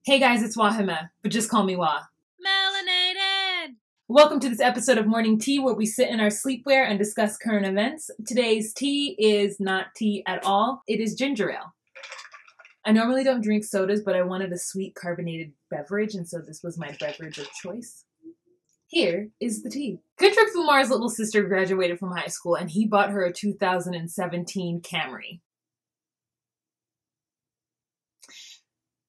Hey guys, it's Wahima, but just call me Wah. Melanated! Welcome to this episode of Morning Tea, where we sit in our sleepwear and discuss current events. Today's tea is not tea at all. It is ginger ale. I normally don't drink sodas, but I wanted a sweet carbonated beverage, and so this was my beverage of choice. Here is the tea. Kendrick Lamar's little sister graduated from high school, and he bought her a 2017 Camry.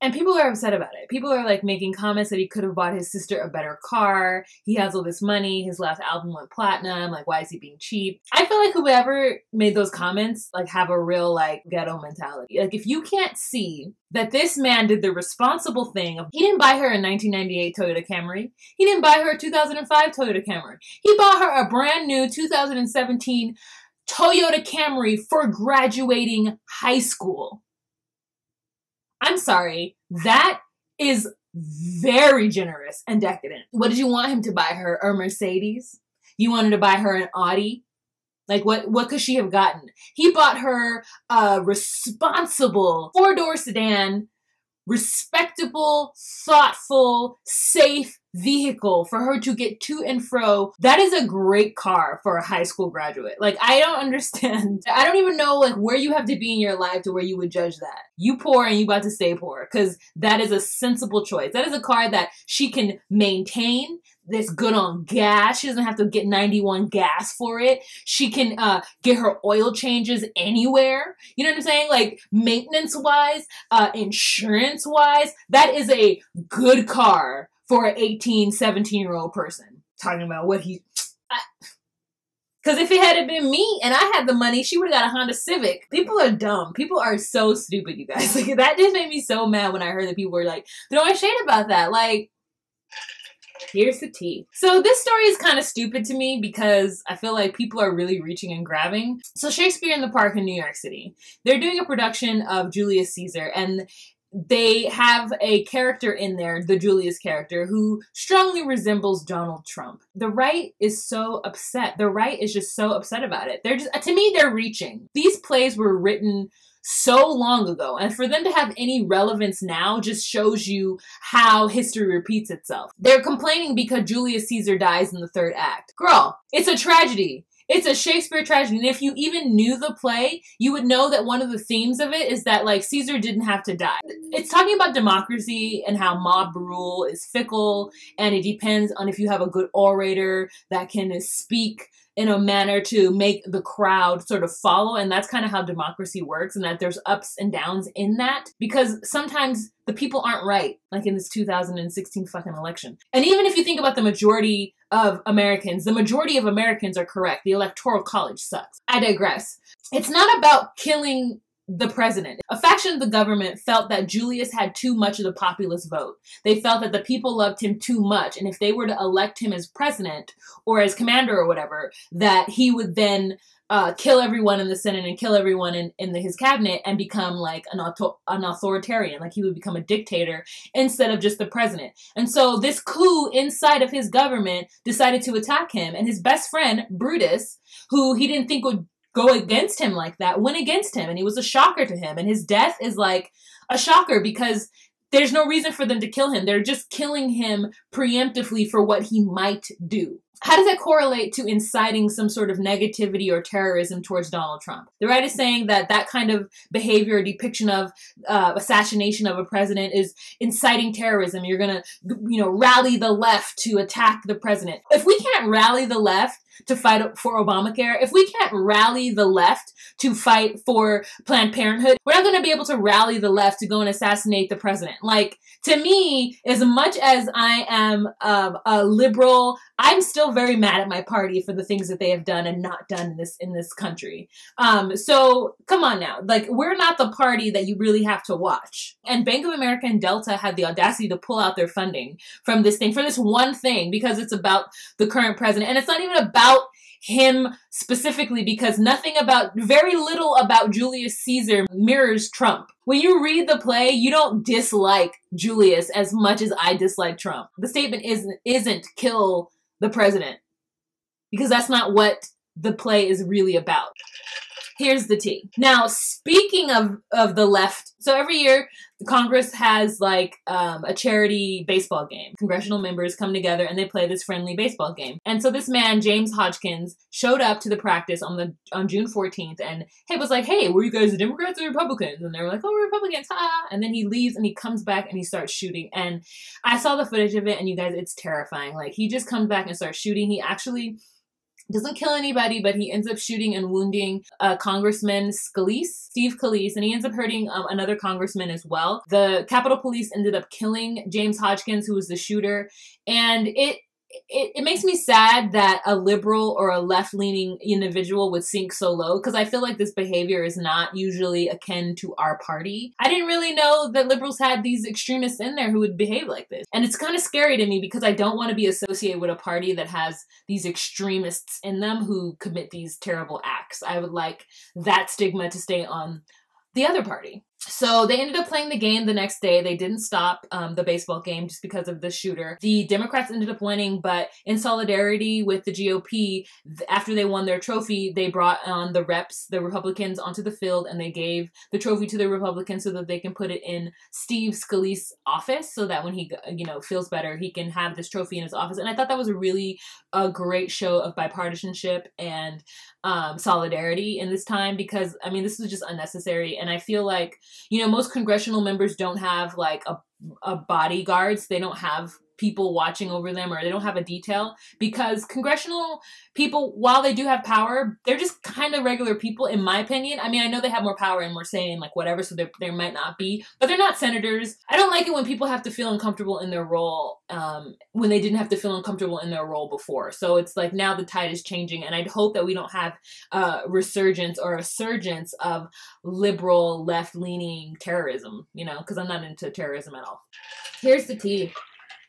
And people are upset about it. People are like making comments that he could have bought his sister a better car. He has all this money. His last album went platinum. Like, why is he being cheap? I feel like whoever made those comments like have a real like ghetto mentality. Like, if you can't see that this man did the responsible thing of, he didn't buy her a 1998 Toyota Camry. He didn't buy her a 2005 Toyota Camry. He bought her a brand new 2017 Toyota Camry for graduating high school. I'm sorry, that is very generous and decadent. What did you want him to buy her? A Mercedes? You wanted to buy her an Audi? Like, what could she have gotten? He bought her a responsible 4-door sedan, respectable, thoughtful, safe vehicle for her to get to and fro. That is a great car for a high school graduate. Like, I don't understand. I don't even know like where you have to be in your life to where you would judge that. You poor and you about to stay poor, because that is a sensible choice. That is a car that she can maintain. That's good on gas. She doesn't have to get 91 gas for it. She can get her oil changes anywhere. You know what I'm saying? Like, maintenance-wise, insurance-wise, that is a good car for an 18, 17-year-old person. Talking about what he... Because if it had been me and I had the money, she would have got a Honda Civic. People are dumb. People are so stupid, you guys. Like, that just made me so mad when I heard that people were like, throwing shade about that. Like... Here's the tea. So this story is kind of stupid to me because I feel like people are really reaching and grabbing. So Shakespeare in the Park in New York City, they're doing a production of Julius Caesar, and they have a character in there, the Julius character, who strongly resembles Donald Trump. The right is so upset. The right is just so upset about it. They're just, to me, they're reaching. These plays were written so long ago, and for them to have any relevance now just shows you how history repeats itself. They're complaining because Julius Caesar dies in the third act. Girl, it's a tragedy. It's a Shakespeare tragedy. And if you even knew the play, you would know that one of the themes of it is that, like, Caesar didn't have to die. It's talking about democracy and how mob rule is fickle, and it depends on if you have a good orator that can speak in a manner to make the crowd sort of follow. And that's kind of how democracy works, and that there's ups and downs in that, because sometimes the people aren't right, like in this 2016 fucking election. And even if you think about the majority of Americans, the majority of Americans are correct. The Electoral College sucks. I digress. It's not about killing the president. A faction of the government felt that Julius had too much of the populist vote. They felt that the people loved him too much, and if they were to elect him as president or as commander or whatever, that he would then kill everyone in the Senate and kill everyone in his cabinet and become like an authoritarian, like he would become a dictator instead of just the president. And so this coup inside of his government decided to attack him, and his best friend, Brutus, who he didn't think would go against him like that, went against him, and he was a shocker to him. And his death is like a shocker because there's no reason for them to kill him. They're just killing him preemptively for what he might do. How does that correlate to inciting some sort of negativity or terrorism towards Donald Trump? The right is saying that that kind of behavior or depiction of assassination of a president is inciting terrorism. You're going to, rally the left to attack the president. If we can't rally the left to fight for Obamacare, if we can't rally the left to fight for Planned Parenthood, we're not going to be able to rally the left to go and assassinate the president. Like, to me, as much as I am a liberal, I'm still very mad at my party for the things that they have done and not done in this country. So come on now, like, we're not the party that you really have to watch. And Bank of America and Delta had the audacity to pull out their funding from this thing, for this one thing, because it's about the current president. And it's not even about him specifically, because very little about Julius Caesar mirrors Trump. When you read the play, you don't dislike Julius as much as I dislike Trump. The statement isn't kill the president, because that's not what the play is really about. Here's the tea. Now, speaking of the left, so every year Congress has like a charity baseball game. Congressional members come together and they play this friendly baseball game. And so this man, James Hodgkins, showed up to the practice on June 14th and was like, hey, were you guys the Democrats or Republicans? And they were like, oh, we're Republicans, ha! And then he leaves and he comes back and he starts shooting. And I saw the footage of it and you guys, it's terrifying. Like he just comes back and starts shooting. He actually doesn't kill anybody, but he ends up shooting and wounding Congressman Steve Scalise, and he ends up hurting another congressman as well. The Capitol Police ended up killing James Hodgkins, who was the shooter, and it makes me sad that a liberal or a left-leaning individual would sink so low, because I feel like this behavior is not usually akin to our party. I didn't really know that liberals had these extremists in there who would behave like this. And it's kind of scary to me because I don't want to be associated with a party that has these extremists in them who commit these terrible acts. I would like that stigma to stay on the other party. So they ended up playing the game the next day. They didn't stop the baseball game just because of the shooter. The Democrats ended up winning, but in solidarity with the GOP, after they won their trophy, they brought on the reps, the Republicans, onto the field, and they gave the trophy to the Republicans so that they can put it in Steve Scalise's office, so that when he, feels better, he can have this trophy in his office. And I thought that was a great show of bipartisanship and solidarity in this time, because this was just unnecessary. And I feel like, most congressional members don't have like a bodyguards. They don't have people watching over them, or they don't have a detail, because congressional people, while they do have power, they're just kind of regular people, in my opinion. I know they have more power and more say and like whatever, so there might not be, but they're not senators. I don't like it when people have to feel uncomfortable in their role when they didn't have to feel uncomfortable in their role before. So it's like now the tide is changing, and I'd hope that we don't have a resurgence or a surgence of liberal left-leaning terrorism, because I'm not into terrorism at all. Here's the tea.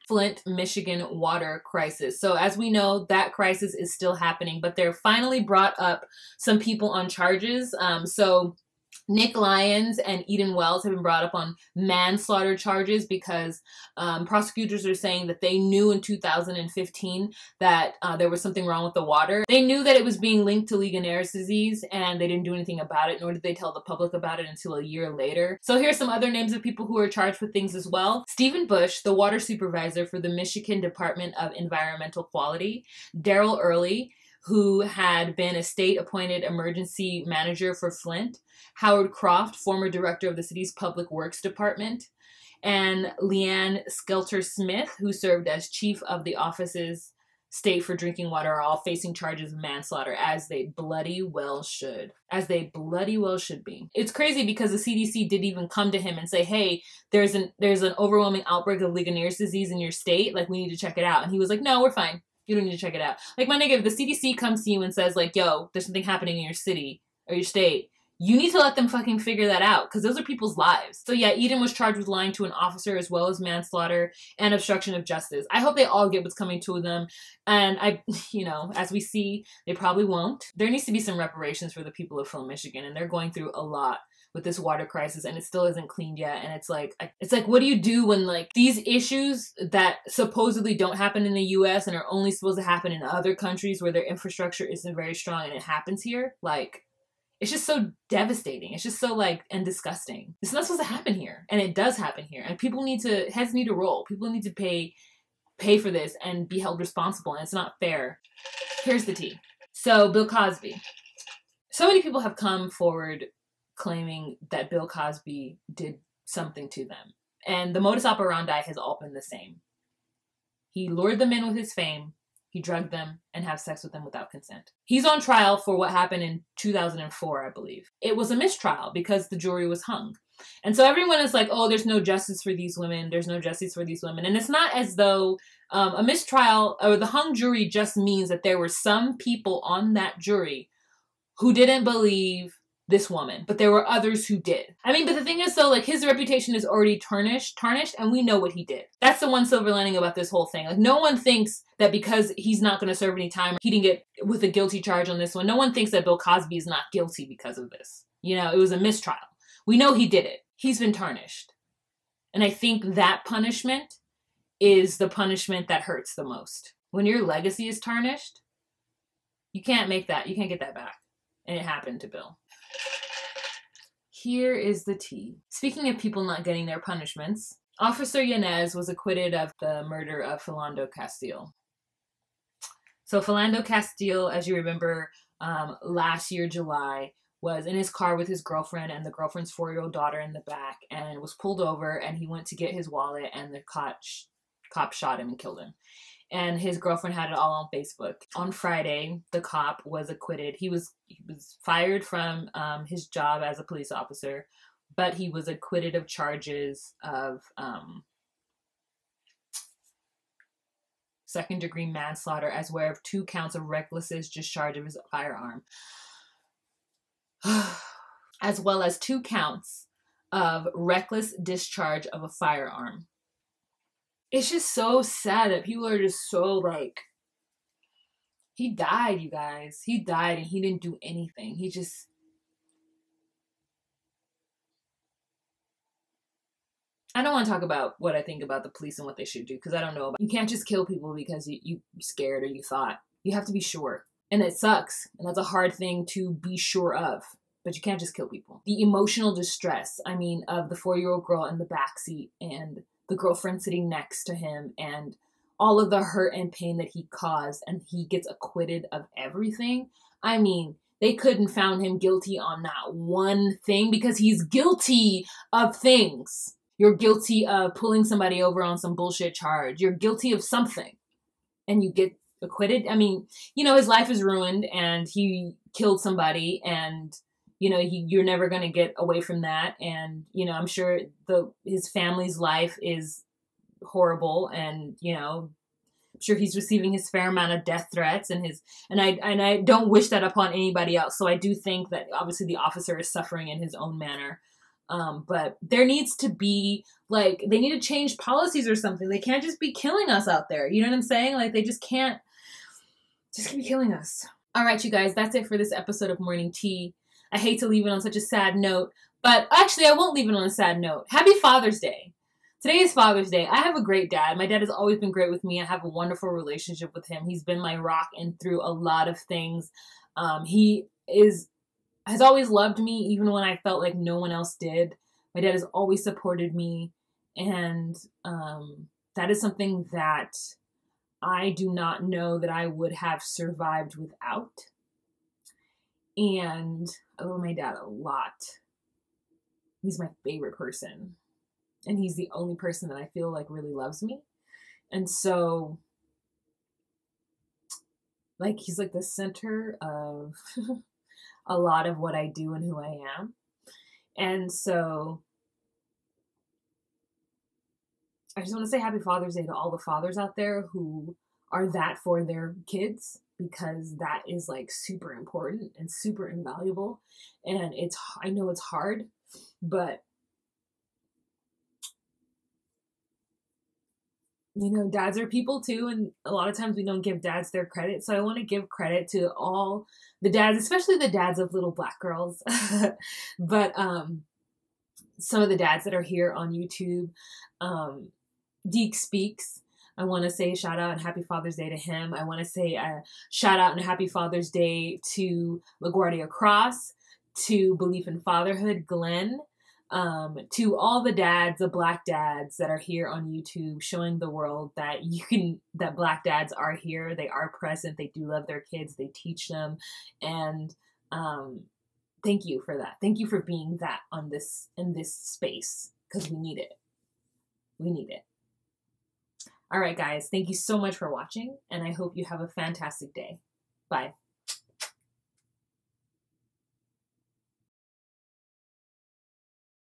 Flint, Michigan water crisis. So as we know, that crisis is still happening, but they're finally brought up some people on charges. So Nick Lyons and Eden Wells have been brought up on manslaughter charges because prosecutors are saying that they knew in 2015 that there was something wrong with the water. They knew that it was being linked to Legionnaires' disease, and they didn't do anything about it, nor did they tell the public about it until a year later. So here's some other names of people who are charged with things as well. Stephen Bush, the water supervisor for the Michigan Department of Environmental Quality. Daryl Early, who had been a state-appointed emergency manager for Flint. Howard Croft, former director of the city's Public Works Department. And Leanne Skelter-Smith, who served as chief of the office's State for Drinking Water, are all facing charges of manslaughter, as they bloody well should. As they bloody well should be. It's crazy because the CDC didn't even come to him and say, hey, there's an overwhelming outbreak of Legionnaires' disease in your state. Like, we need to check it out. And he was like, no, we're fine. You don't need to check it out. Like, my nigga, if the CDC comes to you and says, like, yo, there's something happening in your city or your state, you need to let them fucking figure that out, because those are people's lives. So yeah, Eden was charged with lying to an officer, as well as manslaughter and obstruction of justice. I hope they all get what's coming to them. And as we see, they probably won't. There needs to be some reparations for the people of Flint, Michigan, and they're going through a lot with this water crisis, and it still isn't cleaned yet. And it's like, what do you do when like these issues that supposedly don't happen in the US and are only supposed to happen in other countries where their infrastructure isn't very strong, and it happens here? Like, it's just so devastating. It's just so and disgusting. It's not supposed to happen here, and it does happen here. And heads need to roll. People need to pay for this and be held responsible, and it's not fair. Here's the tea. So Bill Cosby. So many people have come forward claiming that Bill Cosby did something to them. And the modus operandi has all been the same. He lured them in with his fame. He drugged them and have sex with them without consent. He's on trial for what happened in 2004, I believe. It was a mistrial because the jury was hung. And so everyone is like, oh, there's no justice for these women. There's no justice for these women. And it's not as though a mistrial or the hung jury just means that there were some people on that jury who didn't believe this woman, but there were others who did. But the thing is, though, his reputation is already tarnished, and we know what he did. That's the one silver lining about this whole thing. No one thinks that because he's not going to serve any time, he didn't get with a guilty charge on this one. No one thinks that Bill Cosby is not guilty because of this. It was a mistrial. We know he did it. He's been tarnished. And I think that punishment is the punishment that hurts the most. When your legacy is tarnished, you can't get that back. And it happened to Bill. Here is the tea. Speaking of people not getting their punishments, Officer Yanez was acquitted of the murder of Philando Castile. So Philando Castile, as you remember, last year, July, was in his car with his girlfriend and the girlfriend's 4-year-old daughter in the back, and was pulled over, and he went to get his wallet, and the cop shot him and killed him. And his girlfriend had it all on Facebook. On Friday, the cop was acquitted. He was fired from his job as a police officer, but he was acquitted of charges of second-degree manslaughter, as well as 2 counts of reckless discharge of his firearm, as well as 2 counts of reckless discharge of a firearm. It's just so sad that people are just so like, he died, you guys. He died and he didn't do anything. He just, I don't want to talk about what I think about the police and what they should do, because I don't know. You can't just kill people because you scared or you thought. You have to be sure. And it sucks. And that's a hard thing to be sure of. But you can't just kill people. The emotional distress, I mean, of the 4-year-old girl in the backseat and the girlfriend sitting next to him and all of the hurt and pain that he caused, and he gets acquitted of everything. I mean, they couldn't found him guilty on not one thing because he's guilty of things. You're guilty of pulling somebody over on some bullshit charge. You're guilty of something and you get acquitted. I mean, you know, his life is ruined and he killed somebody, and you know, you're never going to get away from that. And, you know, I'm sure his family's life is horrible, and, you know, I'm sure he's receiving his fair amount of death threats, and I don't wish that upon anybody else. So I do think that obviously the officer is suffering in his own manner. But there needs to be, like, they need to change policies or something. They can't just be killing us out there. You know what I'm saying? Like, they just can't be killing us. All right, you guys, that's it for this episode of Morning Tea. I hate to leave it on such a sad note, but actually I won't leave it on a sad note. Happy Father's Day. Today is Father's Day. I have a great dad. My dad has always been great with me. I have a wonderful relationship with him. He's been my rock and through a lot of things. He has always loved me even when I felt like no one else did. My dad has always supported me, and that is something that I do not know that I would have survived without. And I love my dad a lot. He's my favorite person. And he's the only person that I feel like really loves me. And so, like, he's like the center of a lot of what I do and who I am. And so, I just want to say Happy Father's Day to all the fathers out there who are that for their kids, because that is like super important and super invaluable. And I know it's hard, but you know, dads are people too, and a lot of times we don't give dads their credit. So I want to give credit to all the dads, especially the dads of little black girls, but some of the dads that are here on YouTube. DeacSpeaks, I want to say shout out and Happy Father's Day to him. I want to say a shout out and Happy Father's Day to LaGuardia Cross, to Beleaf in Fatherhood, Glenn, to all the dads, the black dads that are here on YouTube, showing the world that that black dads are here. They are present. They do love their kids. They teach them. And, thank you for that. Thank you for being that in this space, because we need it. We need it. All right, guys, thank you so much for watching, and I hope you have a fantastic day. Bye.